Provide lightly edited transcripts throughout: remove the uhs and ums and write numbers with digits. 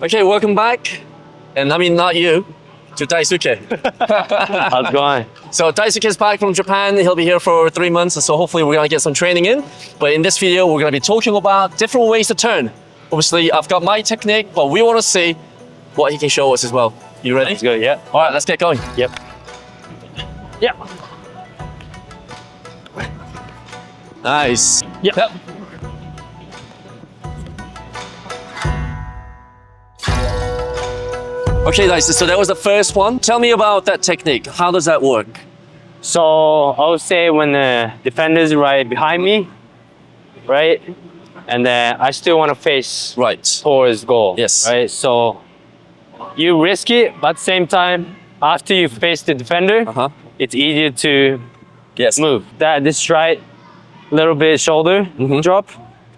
Okay, welcome back. And I mean, not you, to Daisuke. How's it going? So Daisuke's back from Japan. He'll be here for 3 months. So hopefully we're gonna get some training in. But in this video, we're gonna be talking about different ways to turn. Obviously, I've got my technique, but we wanna see what he can show us as well. You ready? Let's go, yeah. All right, let's get going. Yep. Yeah. Nice. Yep. Okay, guys, so that was the first one. Tell me about that technique. How does that work? So I would say when the defender's right behind me, right? And then I still want to face Right. towards goal. Yes. Right? So you risk it, but at the same time, after you face the defender, Uh-huh. it's easier to Yes. move. This right little bit shoulder drop,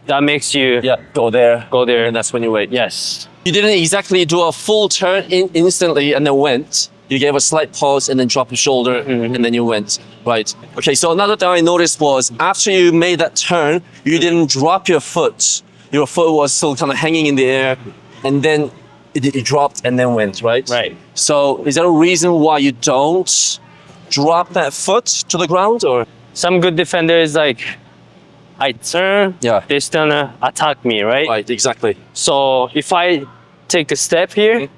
that makes you Yeah, go there. go there. And that's when you wait. Yes. You didn't exactly do a full turn instantly and then went. You gave a slight pause and then drop your shoulder and then you went. Right. Okay, so another thing I noticed was after you made that turn, you didn't drop your foot. Your foot was still kind of hanging in the air and then it dropped and then went, right? Right. So is there a reason why you don't drop that foot to the ground or? Some good defenders, like, I turn, Yeah. they're still gonna attack me, right? Right, exactly. So if I take a step here,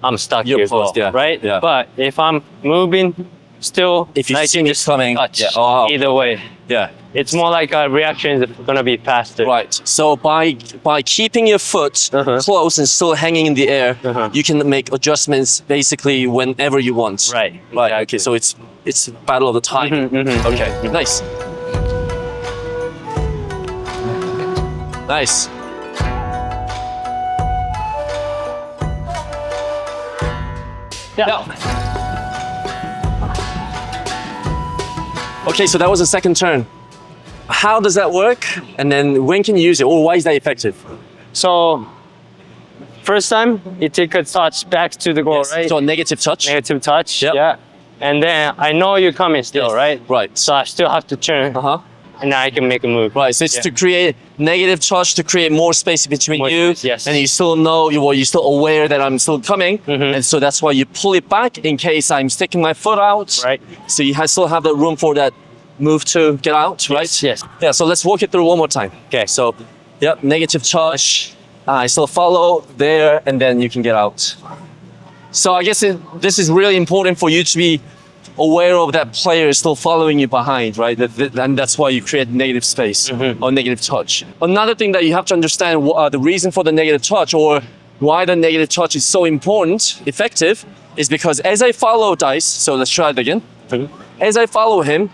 I'm stuck You're here as well, paused, yeah. right? Yeah. But if I'm moving, still, If you I see can it just coming, touch yeah. Oh. either way. Yeah. It's more like a reaction is gonna be faster. Right. So by keeping your foot close and still hanging in the air, you can make adjustments basically whenever you want. Right. Right. Okay. So it's a battle of the time. Okay. Nice. Nice. Yeah. Okay. So that was the second turn. How does that work? And then when can you use it? Or why is that effective? So first time you take a touch back to the goal, right? So a negative touch. Negative touch. Yep. Yeah. And then I know you're coming still, Yes. right? Right. So I still have to turn, and then I can make a move. Right, so it's to create negative touch, to create more space between More you, space, yes. and you still know, you're still aware that I'm still coming, and so that's why you pull it back in case I'm sticking my foot out. Right. So you still have the room for that move to get out, right? Yes. Yeah, so let's walk it through one more time. Okay, so, yep, negative touch, I still follow there, and then you can get out. So I guess this is really important for you to be aware of that player is still following you behind, right? And that's why you create negative space or negative touch. Another thing that you have to understand the reason for the negative touch or why the negative touch is so important, effective, is because as I follow Dice, so let's try it again. As I follow him,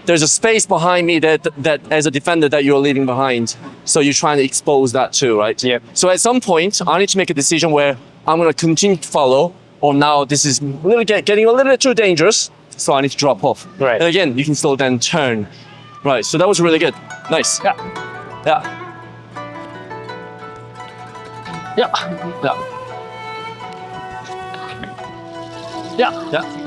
there's a space behind me that as a defender that you're leaving behind. So you're trying to expose that too, right? Yep. So at some point, I need to make a decision where I'm going to continue to follow, or now this is getting a little bit too dangerous, so I need to drop off. Right. And again, you can still then turn. Right, so that was really good. Nice. Yeah. Yeah. Yeah. Yeah. Yeah. Yeah.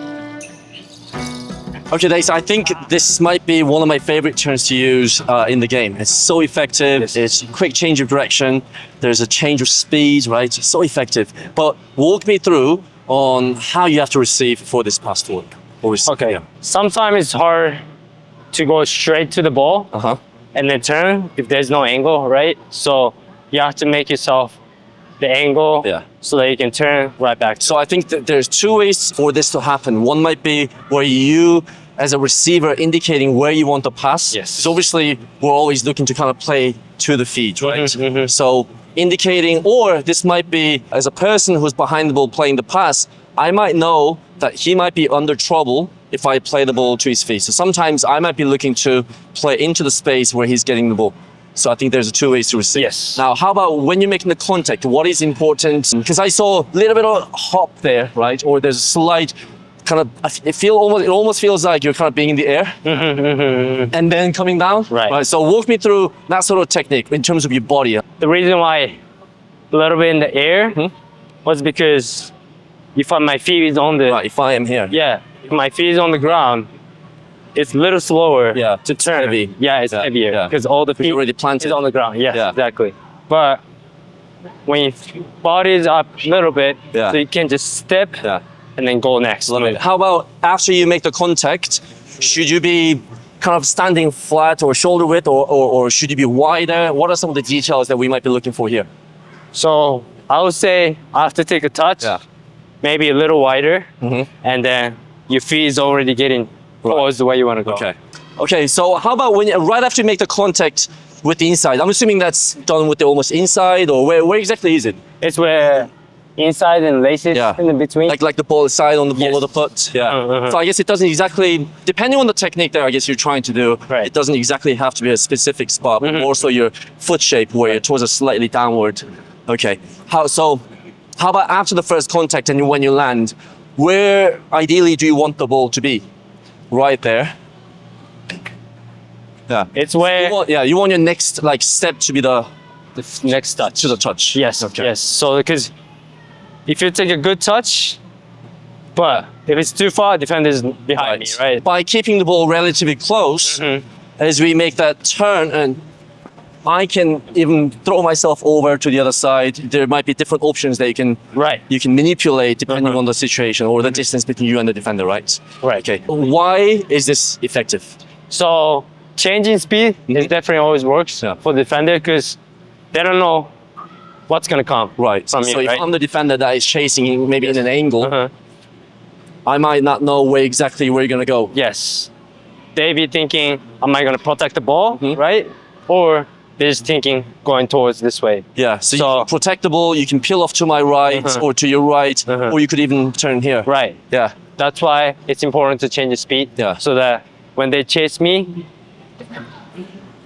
Okay, Dace, I think this might be one of my favorite turns to use in the game. It's so effective. Yes. It's a quick change of direction. There's a change of speed, right? It's so effective. But walk me through on how you have to receive for this pass to work. Okay. Yeah. Sometimes it's hard to go straight to the ball and then turn if there's no angle, right? So you have to make yourself the angle so that you can turn right back. So I think that there's two ways for this to happen. One might be where you, as a receiver, indicating where you want to pass. Yes. So obviously, we're always looking to kind of play to the feet, right? So indicating, or this might be as a person who's behind the ball playing the pass, I might know that he might be under trouble if I play the ball to his feet. So sometimes I might be looking to play into the space where he's getting the ball. So I think there's two ways to receive. Yes. Now, how about when you're making the contact? What is important? Because I saw a little bit of hop there, right? Or there's a slight kind of, it almost feels like you're kind of being in the air and then coming down. Right. So walk me through that sort of technique in terms of your body. The reason why a little bit in the air was because if my feet is on the Right, if I am here. yeah, if my feet is on the ground, it's a little slower to turn. Heavy. Yeah, it's heavier because all the feet already planted. is on the ground. Yes, Yeah. exactly. But when your body is up a little bit, Yeah. so you can just step Yeah. and then go next. Love it. How about after you make the contact, should you be kind of standing flat or shoulder width, or should you be wider? What are some of the details that we might be looking for here? So I would say after take a touch, Yeah. maybe a little wider, and then your feet is already getting towards the way you want to go. Okay. Okay, so how about when right after you make the contact with the inside? I'm assuming that's done with the almost inside, or where exactly is it? It's where inside and laces in the between. Like the ball side on the ball of the foot. Yeah. Uh-huh. So I guess it doesn't exactly, depending on the technique that I guess you're trying to do, Right. it doesn't exactly have to be a specific spot, but more so your foot shape where you're towards a slightly downward. Okay. How about after the first contact and when you land, where ideally do you want the ball to be? Right there. Yeah. It's where You want your next like step to be the next touch. to the touch. Yes. Okay. Yes. So because if you take a good touch, but if it's too far, defender is behind me, right? By keeping the ball relatively close, as we make that turn, and I can even throw myself over to the other side. There might be different options that you can manipulate depending on the situation or the distance between you and the defender, right? Right. Okay. Why is this effective? So changing speed is definitely always works for the defender because they don't know what's gonna come from you. So if right? I'm the defender that is chasing maybe in an angle, I might not know exactly where you're gonna go. Yes. They be thinking, am I gonna protect the ball, right? Or they're just thinking going towards this way. Yeah. So you can protect the ball. You can peel off to my right or to your right, or you could even turn here. Right. Yeah. That's why it's important to change the speed. Yeah. So that when they chase me,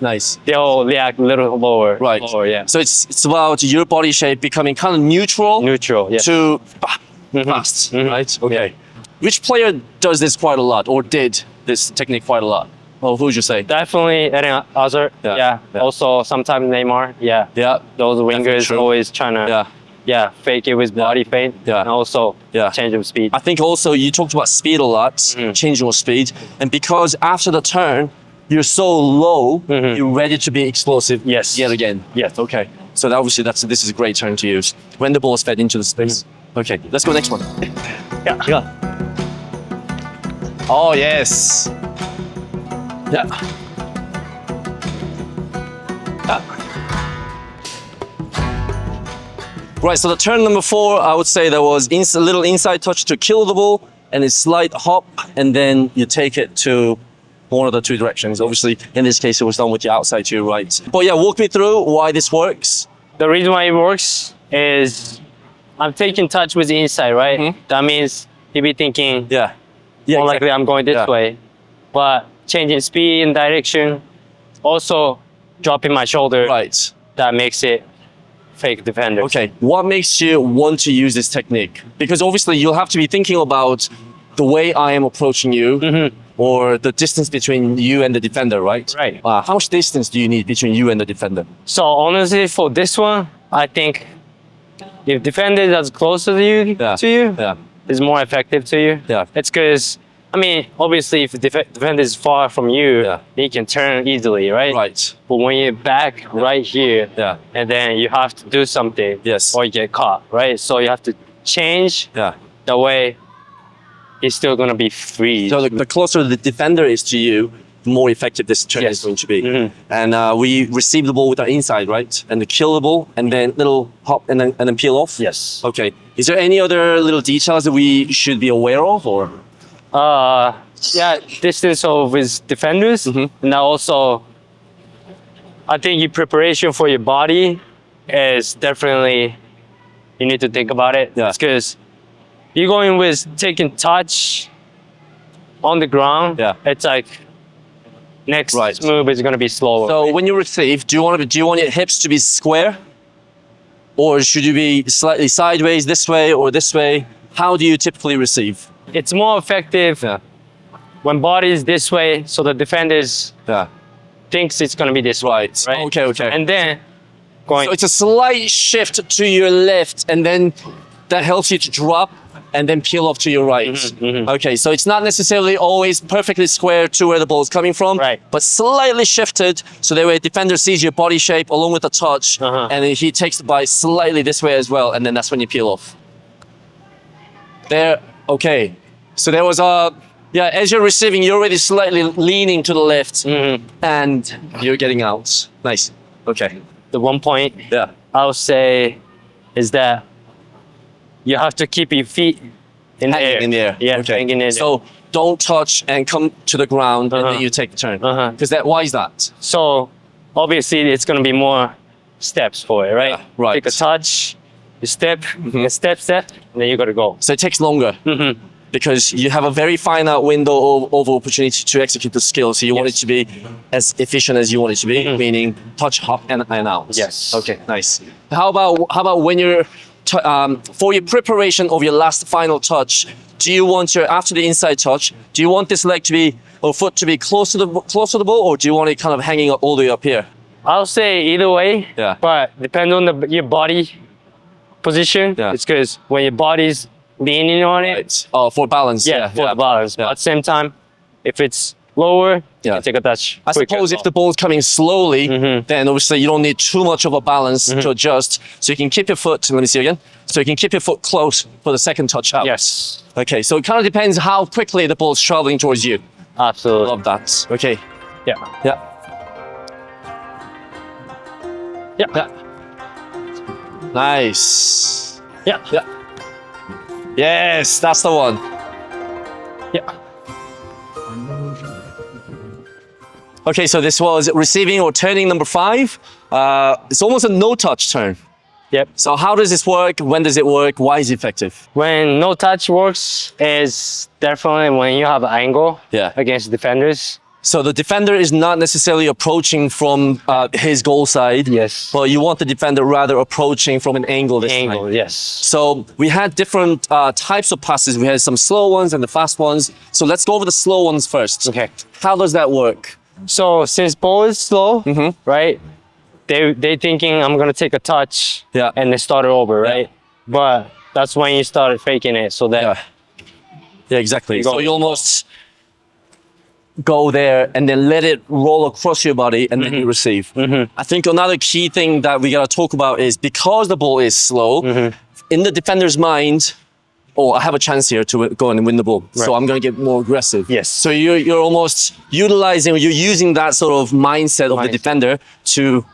Nice. they'll react a little lower. Right. Lower, yeah. So it's about your body shape becoming kind of neutral. Neutral, yes. To fast, right? Okay. Which player does this quite a lot, or did this technique quite a lot? Well, who would you say? Definitely Eden Hazard. Yeah. Also sometimes Neymar. Yeah. Yeah. Those wingers true. always trying to fake it with body feint. Yeah. And also change of speed. I think also you talked about speed a lot, changing your speed, and because after the turn you're so low, you're ready to be explosive. Yes. Yet again. Yes. Okay. So obviously this is a great turn to use when the ball is fed into the space. Okay. Let's go next one. Yeah. Oh yes. Yeah. Right, so the turn number 4, I would say there was a little inside touch to kill the ball and a slight hop, and then you take it to one of the two directions. Obviously, in this case, it was done with your outside to your right. But yeah, walk me through why this works. The reason why it works is I'm taking touch with the inside, right? That means you'll be thinking, Yeah, more likely I'm going this way. But changing speed and direction, also dropping my shoulder, Right. that makes it fake defender. Okay, what makes you want to use this technique? Because obviously you'll have to be thinking about the way I am approaching you, or the distance between you and the defender, right? Right. How much distance do you need between you and the defender? So honestly, for this one, I think if defender is as close to you, is more effective to you. Yeah. It's because, I mean, obviously if the defender is far from you, he can turn easily, right? Right. But when you're back right here, and then you have to do something, or you get caught, right? So you have to change the way he's still gonna be free. So the closer the defender is to you, the more effective this turn is going to be. And we receive the ball with our inside, right? And the kill the ball, and then little hop, and then peel off. Yes. Okay. Is there any other little details that we should be aware of, or? Distance of his defenders, and also I think your preparation for your body is definitely, you need to think about it. Because you're going with taking touch on the ground. It's like next move is gonna be slower. So when you receive, do you want your hips to be square, or should you be slightly sideways, this way or this way? How do you typically receive? It's more effective when body is this way, so the defenders thinks it's gonna be this way. Right. Okay. And then going. So it's a slight shift to your left, and then that helps you to drop and then peel off to your right. Okay, so it's not necessarily always perfectly square to where the ball is coming from, Right. but slightly shifted so that way defender sees your body shape along with the touch, and then he takes the bite slightly this way as well, and then that's when you peel off. There, okay. So there was as you're receiving, you're already slightly leaning to the left, and you're getting out. Nice. Okay. The one point Yeah. I would say is that you have to keep your feet in the air. In the air. Yeah, Okay. hanging in the air. So don't touch and come to the ground, and then you take the turn. Because why is that? So obviously it's gonna be more steps for it, right? Yeah, right. Take a touch, you step, you step, and then you gotta go. So it takes longer. Because you have a very finite window of opportunity to execute the skill. So you want it to be as efficient as you want it to be, meaning touch, hop, and out. Yes. Okay, nice. How about when you're for your preparation of your last final touch? Do you want after the inside touch? Do you want this leg to be or foot to be close to the ball, or do you want it kind of hanging all the way up here? I'll say either way. Yeah. But depending on your body position, it's because when your body's leaning on it. Right. Oh, for balance. Yeah, for the balance. But at the same time, if it's lower, you can take a touch. I suppose if the ball's coming slowly, then obviously you don't need too much of a balance to adjust. So you can keep your foot, let me see again. So you can keep your foot close for the second touch out. Yes. Okay, so it kind of depends how quickly the ball's traveling towards you. Absolutely. Love that. Okay. Yeah. Yeah. Yeah. Yeah. Nice. Yeah. Yeah. Yes, that's the one. Yeah. Okay, so this was receiving or turning number 5. It's almost a no-touch turn. Yep. So how does this work? When does it work? Why is it effective? When no touch works is definitely when you have an angle against defenders. So the defender is not necessarily approaching from his goal side. Yes. But you want the defender rather approaching from an angle this time. Yes. So we had different types of passes. We had some slow ones and the fast ones. So let's go over the slow ones first. Okay. How does that work? So since ball is slow, right? They thinking I'm gonna take a touch and they start it over, right? But that's when you started faking it. So that yeah, exactly. So you almost go there and then let it roll across your body and then you receive. I think another key thing that we gotta talk about is because the ball is slow, in the defender's mind, I have a chance here to go and win the ball. Right. So I'm going to get more aggressive. Yes. So you're almost utilizing, you're using that sort of mindset of the defender to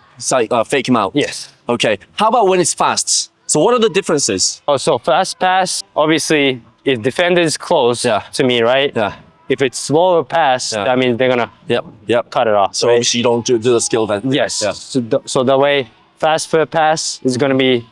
fake him out. Yes. Okay. How about when it's fast? So what are the differences? Oh, so fast pass, obviously, if defender is close to me, right? Yeah. If it's slower pass, that means they're gonna cut it off. So obviously you don't do the skill then. Yes. Yeah. So the way fast foot pass is gonna be,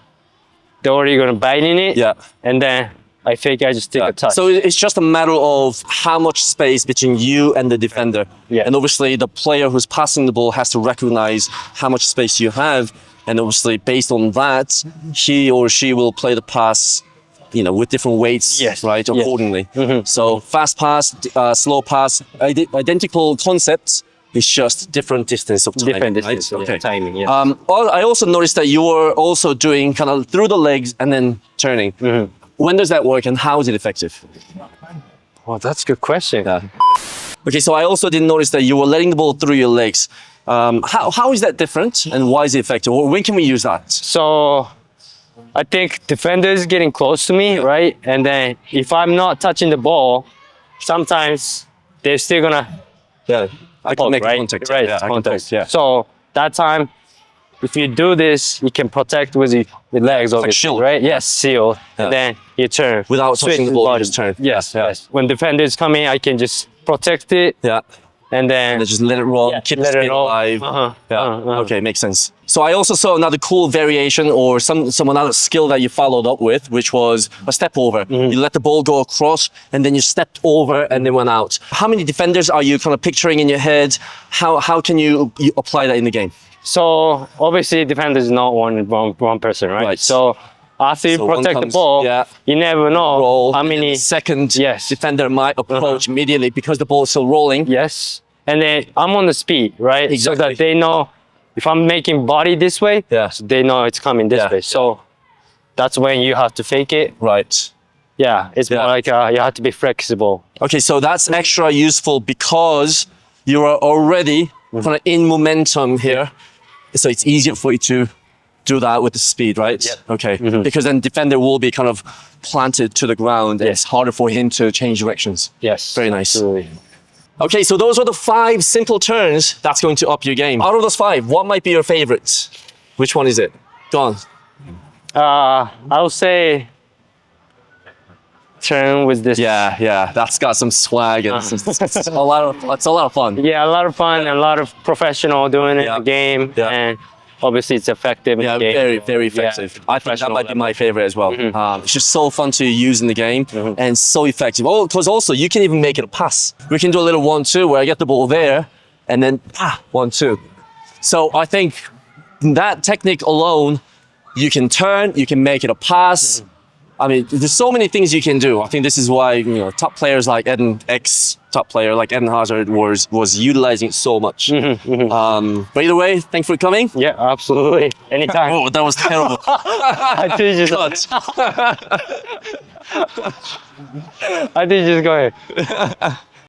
they're already gonna bite in it. Yeah. And then I just take a touch. So it's just a matter of how much space between you and the defender. Yeah. And obviously the player who's passing the ball has to recognize how much space you have. And obviously based on that, he or she will play the pass, with different weights, right, accordingly. So fast pass, slow pass, identical concepts. It's just different distance of time. Different distance, right? Okay. Timing, yeah. I also noticed that you were also doing kind of through the legs and then turning. When does that work and how is it effective? Well, that's a good question. Yeah. Okay, so I also did notice that you were letting the ball through your legs. How is that different and why is it effective? Or when can we use that? So I think defenders getting close to me, right? And then if I'm not touching the ball, sometimes they're still gonna I can make contact. Right, Yeah, contact. Yeah. So that time, if you do this, you can protect with your legs, obviously, shield. right? Yes, seal. And then you turn. Without Switch touching the ball, you just turn. Yes, yes. When defenders coming, I can just protect it. Yeah. And then just let it roll, keep let the it spin roll. alive. Okay, makes sense. So I also saw another cool variation or some another skill that you followed up with, which was a step over. You let the ball go across and then you stepped over and then went out. How many defenders are you kind of picturing in your head? How can you apply that in the game? So obviously defender is not one person, right? So after you protect the ball, you never know how many second defender might approach immediately because the ball is still rolling. Yes. And then I'm on the speed, right? Exactly. So that they know if I'm making body this way, so they know it's coming this way. So that's when you have to fake it. Right. Yeah, it's more like you have to be flexible. Okay, so that's extra useful because you are already kind of in momentum here. So it's easier for you to do that with the speed, right? Yep. Okay, because then defender will be kind of planted to the ground. And it's harder for him to change directions. Yes. Very nice. Absolutely. Okay, so those are the 5 simple turns that's going to up your game. Out of those 5, what might be your favorite? Which one is it? Go on. I would say turn with this. Yeah, that's got some swag and it's a lot of fun. Yeah, a lot of fun and a lot of professional doing it in the game. Yeah. And obviously it's effective in Yeah, the game. very, very effective. Yeah, I think that might be my favorite as well. It's just so fun to use in the game and so effective. Oh, because also you can even make it a pass. We can do a little 1-2 where I get the ball there and then 1-2. So I think that technique alone, you can turn, you can make it a pass. I mean, there's so many things you can do. I think this is why top players like top player like Eden Hazard was utilizing it so much. But either way, thanks for coming. Yeah, absolutely. Anytime. Oh, that was terrible. I did just go ahead.